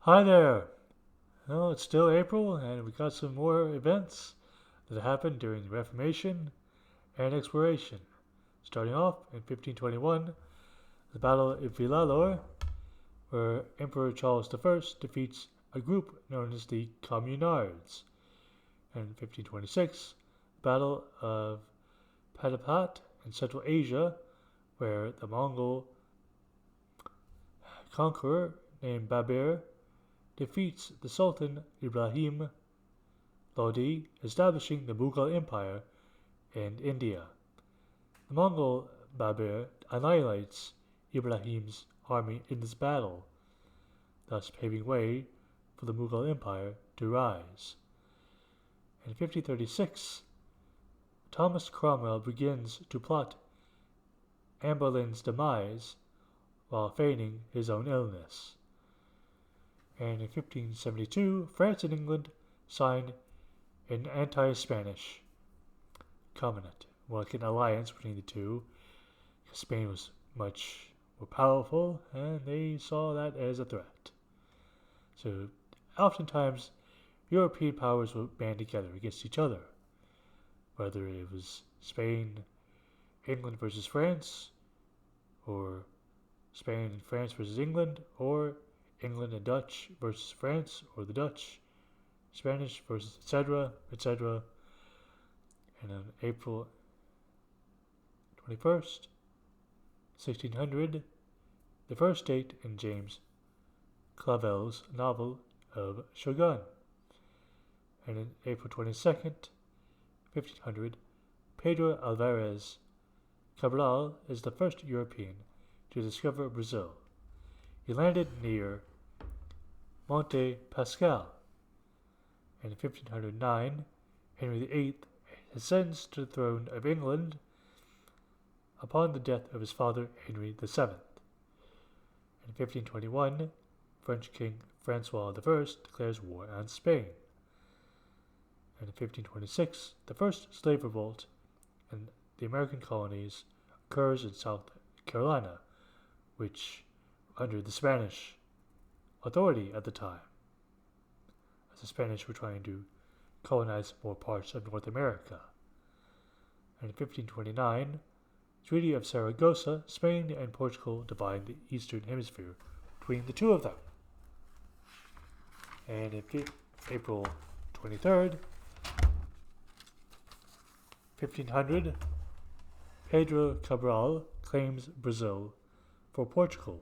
Hi there! Well, it's still April, and we got some more events that happened during the Reformation and Exploration. Starting off in 1521, the Battle of Villalor, where Emperor Charles I defeats a group known as the Communards. And in 1526, the Battle of Patapat in Central Asia, where the Mongol conqueror named Babur defeats the Sultan Ibrahim Lodi, establishing the Mughal Empire in India. The Mongol Babur annihilates Ibrahim's army in this battle, thus paving way for the Mughal Empire to rise. In 1536, Thomas Cromwell begins to plot Anne Boleyn's demise while feigning his own illness. And in 1572, France and England signed an anti-Spanish covenant, like an alliance between the two. Spain was much more powerful, and they saw that as a threat. So, oftentimes, European powers would band together against each other, whether it was Spain, England versus France, or Spain and France versus England, or England and Dutch versus France, or the Dutch, Spanish versus etc., etc. And on April 21st, 1600, the first date in James Clavell's novel of Shogun. And on April 22nd, 1500, Pedro Alvarez Cabral is the first European to discover Brazil. He landed near Monte Pascal. And in 1509, Henry VIII ascends to the throne of England upon the death of his father Henry VII. In 1521, French King Francois I declares war on Spain. And in 1526, the first slave revolt in the American colonies occurs in South Carolina, which under the Spanish authority at the time, as the Spanish were trying to colonize more parts of North America. And in 1529, Treaty of Saragossa, Spain and Portugal divide the Eastern Hemisphere between the two of them. And in April 23rd, 1500, Pedro Cabral claims Brazil for Portugal.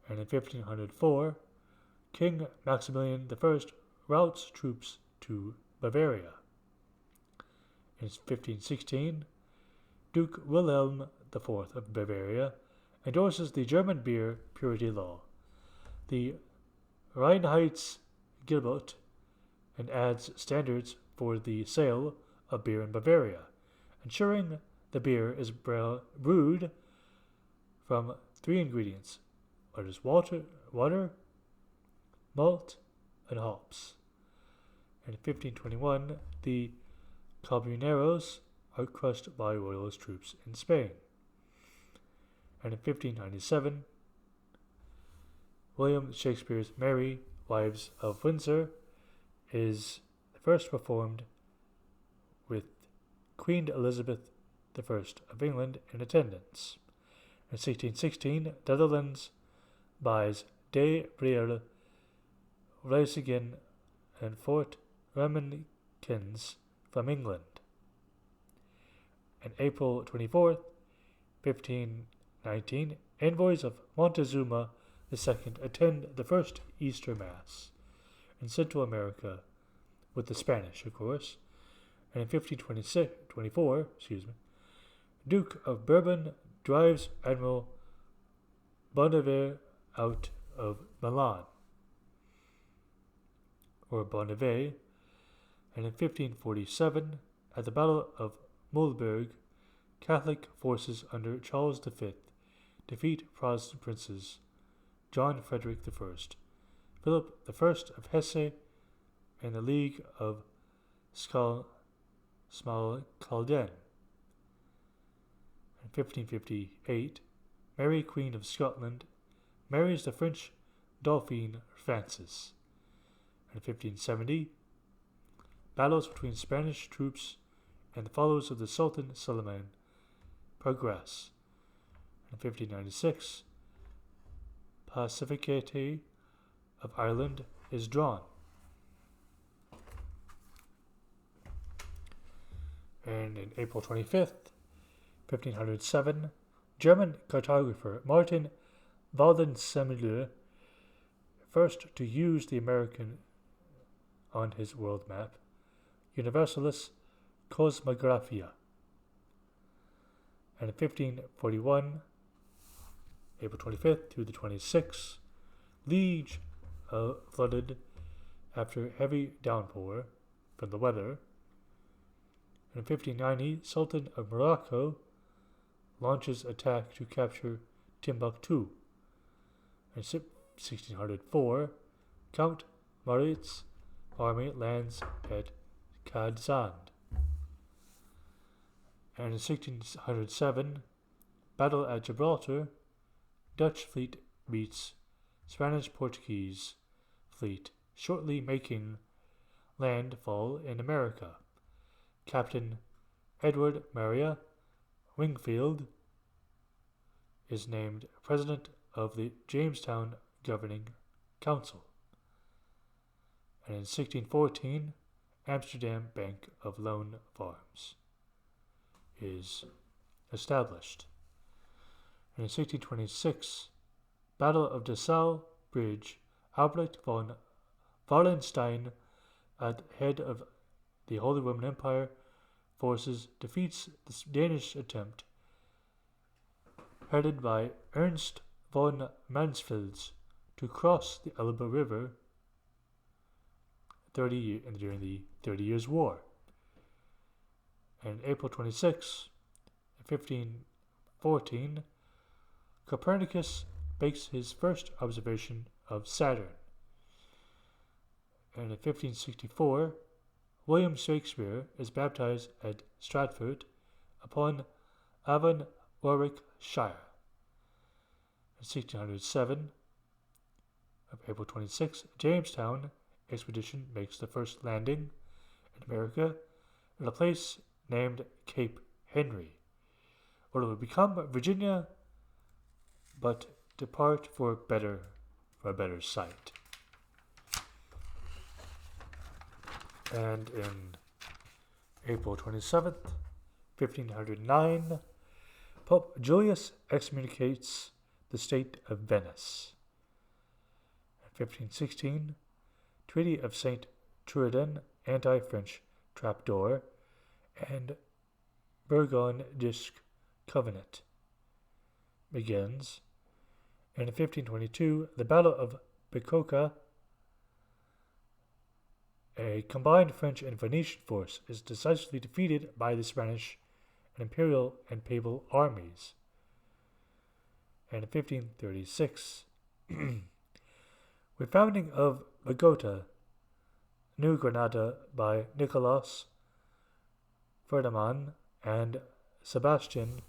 And in 1504, King Maximilian I routes troops to Bavaria. In 1516, Duke Wilhelm IV of Bavaria endorses the German beer purity law, the Reinheitsgebot, and adds standards for the sale of beer in Bavaria, ensuring the beer is brewed from three ingredients: water, malt, and hops. And in 1521, the Carboneros are crushed by royalist troops in Spain. And in 1597, William Shakespeare's Merry Wives of Windsor is first performed with Queen Elizabeth I of England in attendance. In 1616, Netherlands buys De Brielle, Vlissingen, and Fort Remankens from England. On April 24th, 1519, envoys of Montezuma II attend the first Easter Mass in Central America, with the Spanish, of course. And in 1524, Duke of Bourbon drives Admiral Bonnevet out of Milan, or Bonnevet. And in 1547, at the Battle of Mulberg, Catholic forces under Charles V defeat Protestant princes John Frederick I, Philip I of Hesse, and the League of Smalkalden. In 1558, Mary, Queen of Scotland, marries the French Dauphine Francis. In 1570, battles between Spanish troops and the followers of the Sultan Suleiman progress. In 1596, Pacificate of Ireland is drawn. And in April 25th, 1507, German cartographer Martin Waldensemler, first to use the American on his world map, Universalis Cosmographia. And in 1541, April 25th through the 26th, Liege flooded after heavy downpour from the weather. In 1590, Sultan of Morocco launches attack to capture Timbuktu. In 1604, Count Marit's army lands at Kadzand. And in 1607, battle at Gibraltar, Dutch fleet meets Spanish-Portuguese fleet, shortly making landfall in America. Captain Edward Maria Wingfield is named president of the Jamestown Governing Council. And in 1614, Amsterdam Bank of Loan Farms is established. And in 1626, Battle of Dessau Bridge, Albrecht von Wallenstein, at the head of the Holy Roman Empire forces, defeats the Danish attempt, headed by Ernst von Mansfeld, to cross the Elbe River during the 30 Years' War. And April 26, 1514, Copernicus makes his first observation of Saturn. And in 1564, William Shakespeare is baptized at Stratford upon Avon, Warwickshire. In 1607, of April 26, Jamestown expedition makes the first landing in America at a place named Cape Henry, where it would become Virginia, but depart for a better site. And in April 27th, 1509, Pope Julius excommunicates the state of Venice. In 1516, Treaty of St. Truiden, anti-French trapdoor, and Burgon-Disc Covenant begins. And in 1522, the Battle of Bicocca, a combined French and Venetian force, is decisively defeated by the Spanish and Imperial and Papal armies. And in 1536, with founding of Bogota, New Granada by Nicolas Ferdinand and Sebastian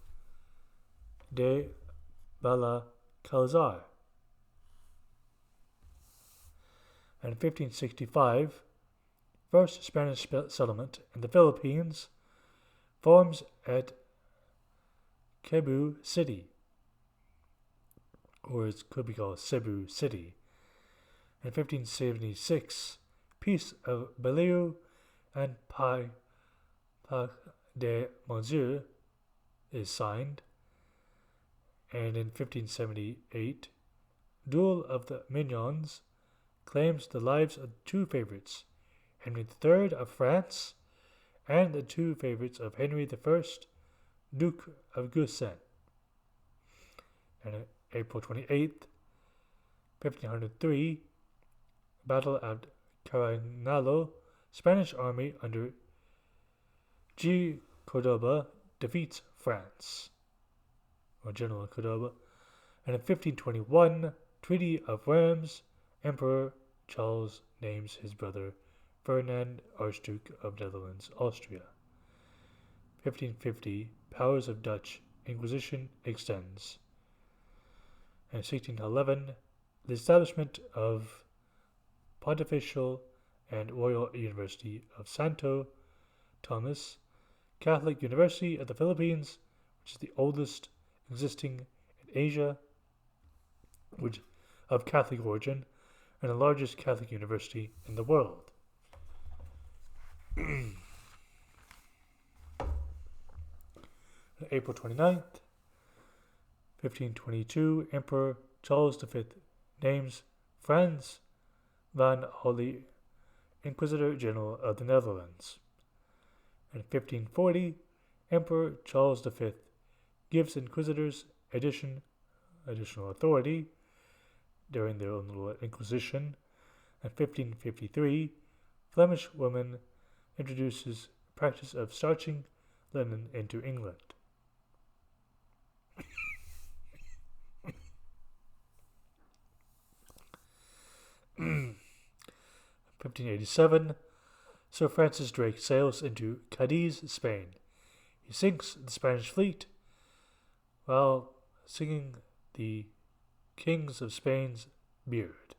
de Belalcázar. And in 1565, first Spanish settlement in the Philippines forms at Cebu City, or it could be called Cebu City. In 1576, Peace of Belleau and Paix de Monsieur is signed. And in 1578, Duel of the Mignons claims the lives of two favorites, Henry III of France and the two favorites of Henry I, Duke of Guissen. And on April 28th, 1503, Battle at Carinalo, Spanish army under G. Cordoba defeats France, or General Cordoba. And in 1521, Treaty of Worms, Emperor Charles names his brother Ferdinand Archduke of Netherlands, Austria. 1550, powers of Dutch Inquisition extends. And in 1611, the establishment of Pontifical and Royal University of Santo Tomas, Catholic University of the Philippines, which is the oldest existing in Asia, which of Catholic origin, and the largest Catholic university in the world. April 29th, 1522, Emperor Charles V names Frans van Holy Inquisitor General of the Netherlands. In 1540, Emperor Charles V gives inquisitors additional authority during their own little Inquisition. In 1553, Flemish woman introduces practice of starching linen into England. 1587, Sir Francis Drake sails into Cadiz, Spain. He sinks the Spanish fleet while singing the Kings of Spain's beard.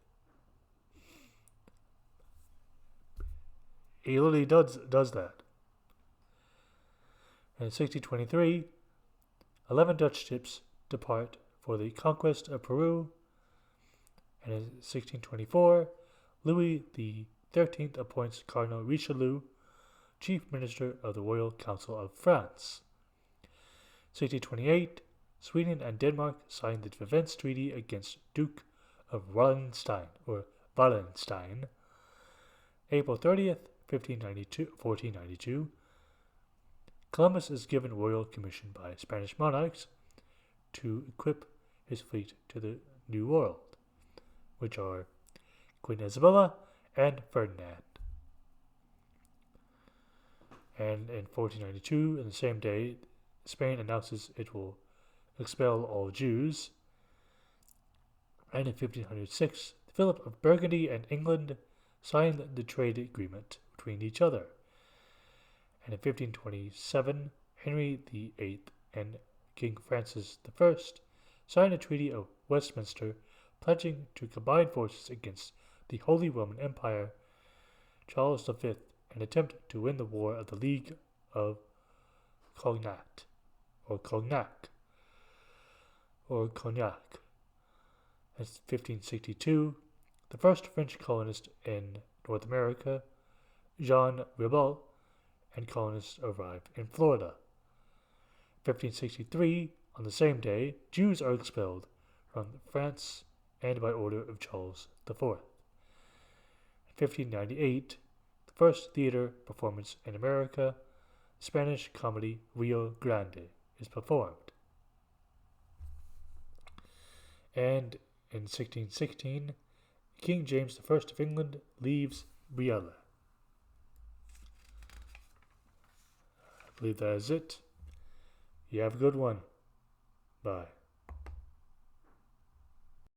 He literally does that. In 1623, 11 Dutch ships depart for the conquest of Peru. And in 1624, Louis XIII appoints Cardinal Richelieu Chief Minister of the Royal Council of France. 1628, Sweden and Denmark signed the Defense Treaty against Duke of Wallenstein. April 30th, 1492, Columbus is given royal commission by Spanish monarchs to equip his fleet to the New World, which are Queen Isabella and Ferdinand. And in 1492, in the same day, Spain announces it will expel all Jews. And in 1506, Philip of Burgundy and England signed the trade agreement between each other. And in 1527, Henry VIII and King Francis I signed a Treaty of Westminster pledging to combine forces against the Holy Roman Empire. Charles V an attempt to win the War of the League of Cognac. In 1562, the first French colonist in North America, Jean Ribault, and colonists arrived in Florida. 1563, on the same day, Jews are expelled from France and by order of Charles IV. In 1598, the first theater performance in America, Spanish comedy Rio Grande, is performed. And in 1616, King James I of England leaves Brielle. I believe that is it. You have a good one. Bye.